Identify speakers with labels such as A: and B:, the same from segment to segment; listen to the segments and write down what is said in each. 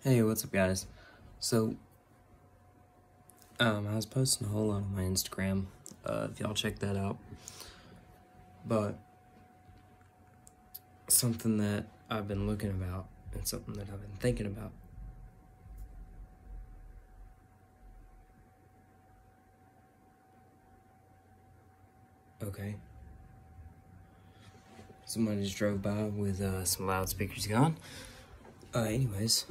A: Hey, what's up, guys? So, I was posting a whole lot on my Instagram, if y'all check that out, but something that I've been looking about, and something that I've been thinking about. Okay. Somebody just drove by with, some loudspeakers going. Anyways.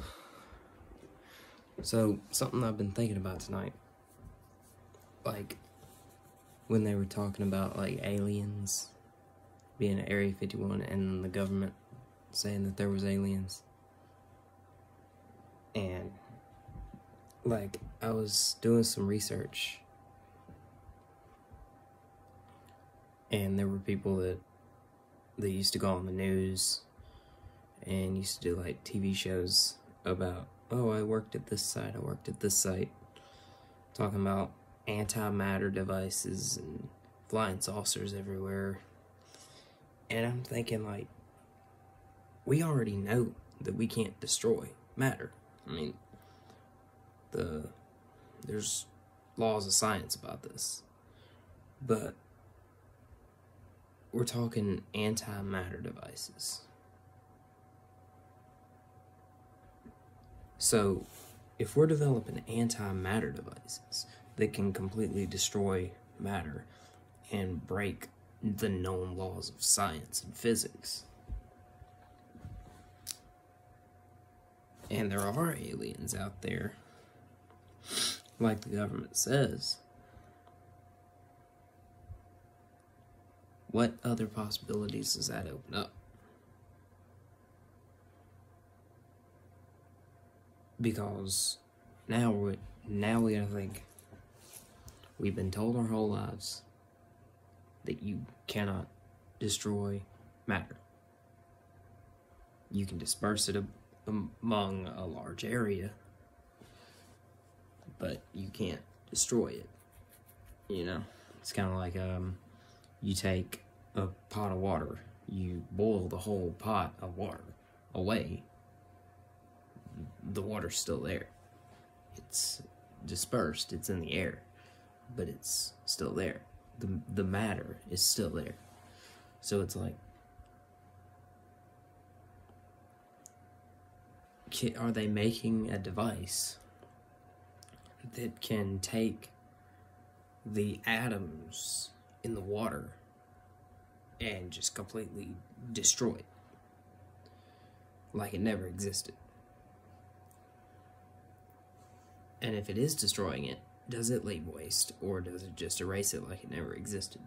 A: So, something I've been thinking about tonight. Like, when they were talking about, like, aliens being at Area 51 and the government saying that there was aliens. And, like, I was doing some research. And there were people that used to go on the news and used to do, like, TV shows about, oh, I worked at this site, I worked at this site, talking about antimatter devices and flying saucers everywhere. And I'm thinking, like, we already know that we can't destroy matter. I mean, there's laws of science about this. But we're talking antimatter devices. So, if we're developing antimatter devices that can completely destroy matter and break the known laws of science and physics, and there are aliens out there, like the government says, what other possibilities does that open up? Because now we gotta think, we've been told our whole lives that you cannot destroy matter. You can disperse it among a large area, but you can't destroy it. You know, it's kind of like you take a pot of water, you boil the whole pot of water away, the water's still there. It's dispersed, it's in the air, but it's still there. The matter is still there. So it's like, are they making a device that can take the atoms in the water and just completely destroy it, like it never existed? And if it is destroying it, does it leave waste, or does it just erase it like it never existed?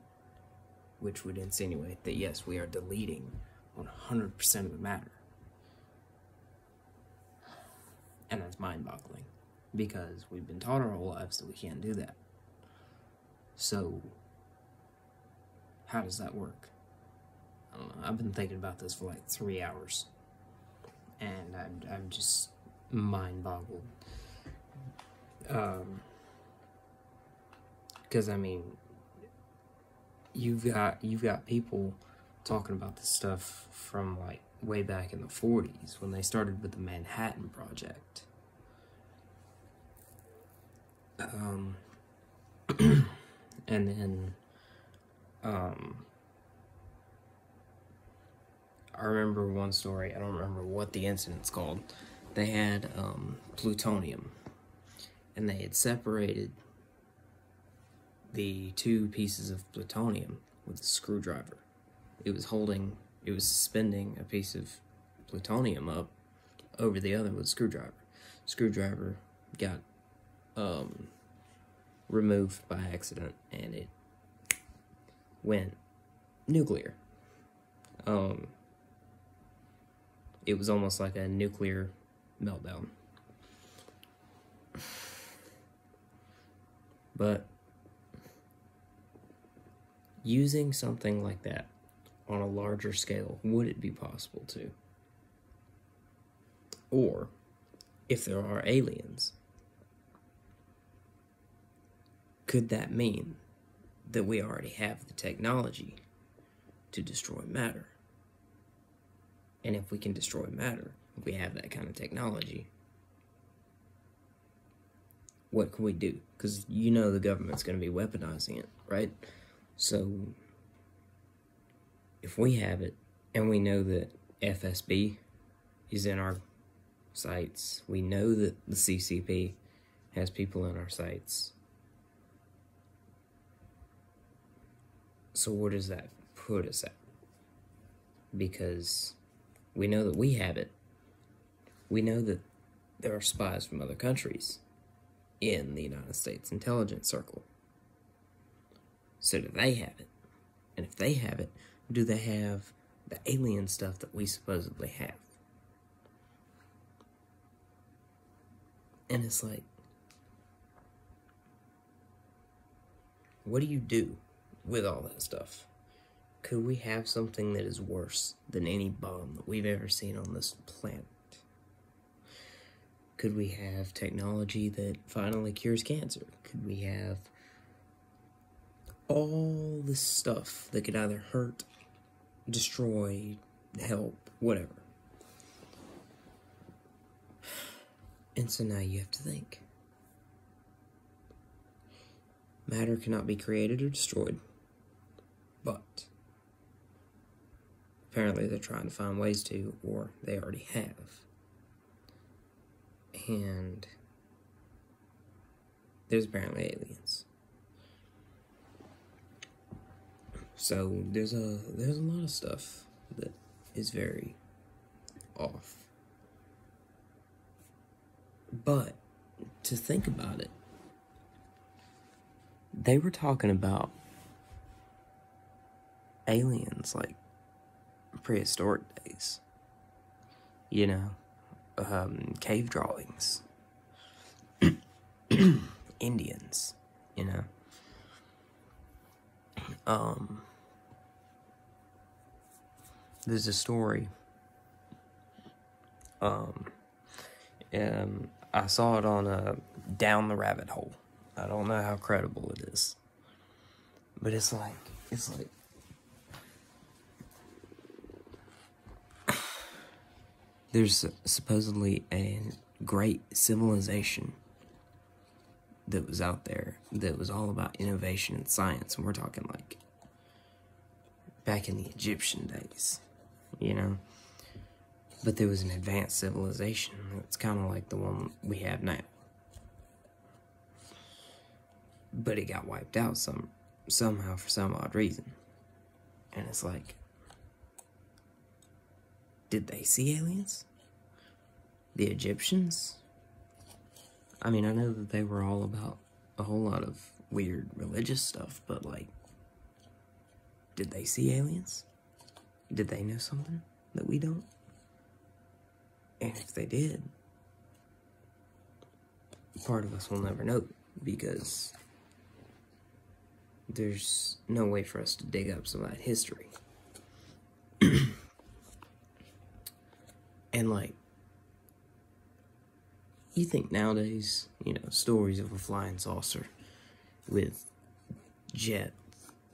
A: Which would insinuate that yes, we are deleting 100% of the matter. And that's mind-boggling, because we've been taught our whole lives that we can't do that. So, how does that work? I don't know. I've been thinking about this for like 3 hours, and I'm just mind-boggled. Because I mean, you've got people talking about this stuff from like way back in the 40s when they started with the Manhattan Project. And then I remember one story, I don't remember what the incident's called. They had plutonium, and they had separated the two pieces of plutonium with a screwdriver. It was suspending a piece of plutonium up over the other with a screwdriver. Screwdriver got removed by accident, and it went nuclear. It was almost like a nuclear meltdown. But using something like that on a larger scale, would it be possible to? Or, if there are aliens, could that mean that we already have the technology to destroy matter? And if we can destroy matter, if we have that kind of technology, what can we do? Because you know the government's going to be weaponizing it, right? So if we have it, and we know that FSB is in our sites, we know that the CCP has people in our sites, so where does that put us at? Because we know that we have it. We know that there are spies from other countries in the United States intelligence circle. So do they have it? And if they have it, do they have the alien stuff that we supposedly have? And it's like, what do you do with all that stuff? Could we have something that is worse than any bomb that we've ever seen on this planet? Could we have technology that finally cures cancer? Could we have all this stuff that could either hurt, destroy, help, whatever? And so now you have to think. Matter cannot be created or destroyed, but apparently they're trying to find ways to, or they already have. And there's apparently aliens. So there's a lot of stuff that is very off. But to think about it, they were talking about aliens like prehistoric days. You know, cave drawings. Indians, you know. There's a story. I saw it on Down the Rabbit Hole. I don't know how credible it is, but it's like there's supposedly a great civilization that was out there that was all about innovation and science, and we're talking like back in the Egyptian days, you know. But there was an advanced civilization that's kind of like the one we have now. But it got wiped out somehow for some odd reason. And it's like, did they see aliens? The Egyptians? I mean, I know that they were all about a whole lot of weird religious stuff, but like, did they see aliens? Did they know something that we don't? And if they did, part of us will never know, because there's no way for us to dig up some of that history. And like, you think nowadays, you know, stories of a flying saucer with jet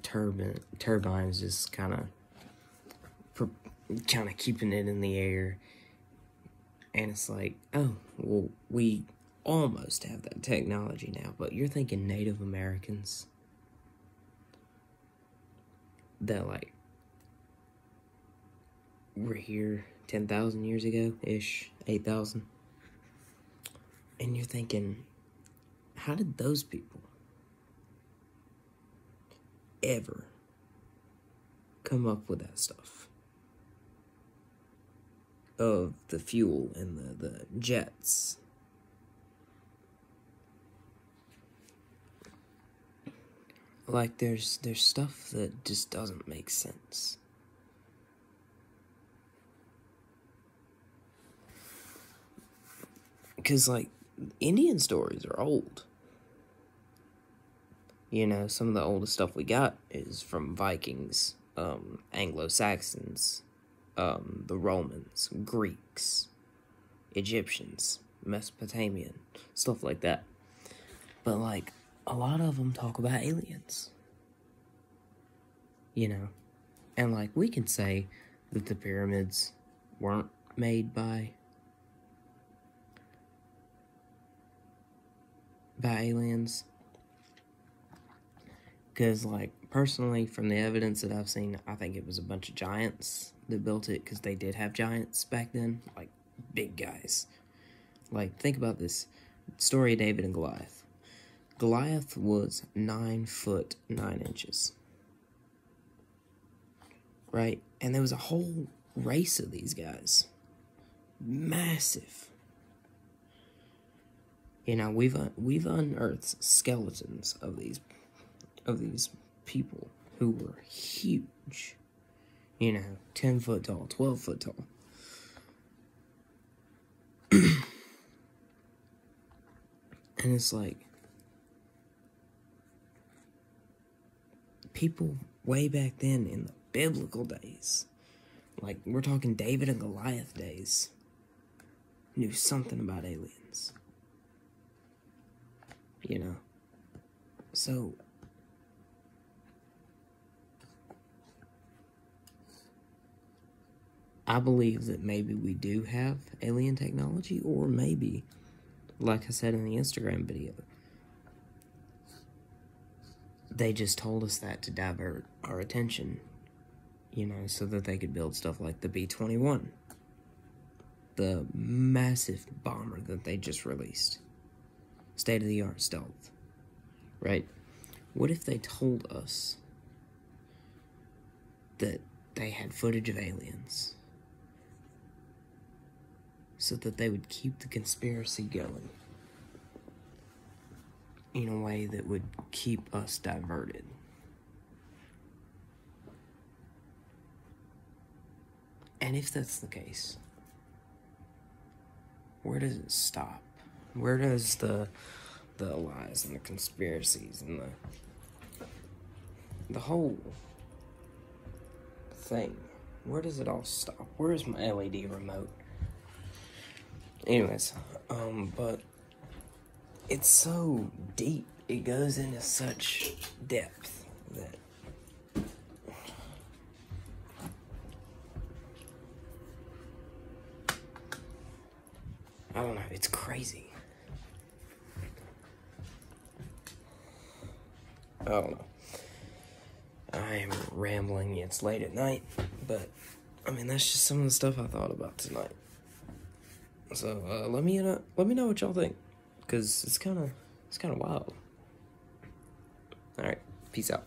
A: turbines just kind of keeping it in the air. And it's like, oh, well, we almost have that technology now. But you're thinking Native Americans that, like, were here 10,000 years ago-ish, 8,000. And you're thinking, how did those people ever come up with that stuff? Of the fuel and the jets. Like, there's stuff that just doesn't make sense. Because, like, Indian stories are old. You know, some of the oldest stuff we got is from Vikings, Anglo-Saxons, the Romans, Greeks, Egyptians, Mesopotamian, stuff like that. But, like, a lot of them talk about aliens. You know? And, like, we can say that the pyramids weren't made by about aliens. Because, like, personally, from the evidence that I've seen, I think it was a bunch of giants that built it, because they did have giants back then, like, big guys. Like, think about this story of David and Goliath. Goliath was 9 foot 9 inches. Right? And there was a whole race of these guys. Massive. You know, we've unearthed skeletons of these people who were huge. You know, 10 foot tall, 12 foot tall. And it's like, people way back then in the biblical days, like, we're talking David and Goliath days, knew something about aliens. You know? So, I believe that maybe we do have alien technology, or maybe, like I said in the Instagram video, they just told us that to divert our attention, you know, so that they could build stuff like the B-21, the massive bomber that they just released, state-of-the-art stealth, right? What if they told us that they had footage of aliens, so that they would keep the conspiracy going in a way that would keep us diverted? And if that's the case, where does it stop? Where does the lies and the conspiracies and the whole thing, where does it all stop? Where's my LED remote? Anyways, but it's so deep. It goes into such depth that I don't know, it's crazy. I don't know. I am rambling. It's late at night, but I mean, that's just some of the stuff I thought about tonight. So let me know what y'all think, cause it's kind of wild. All right, peace out.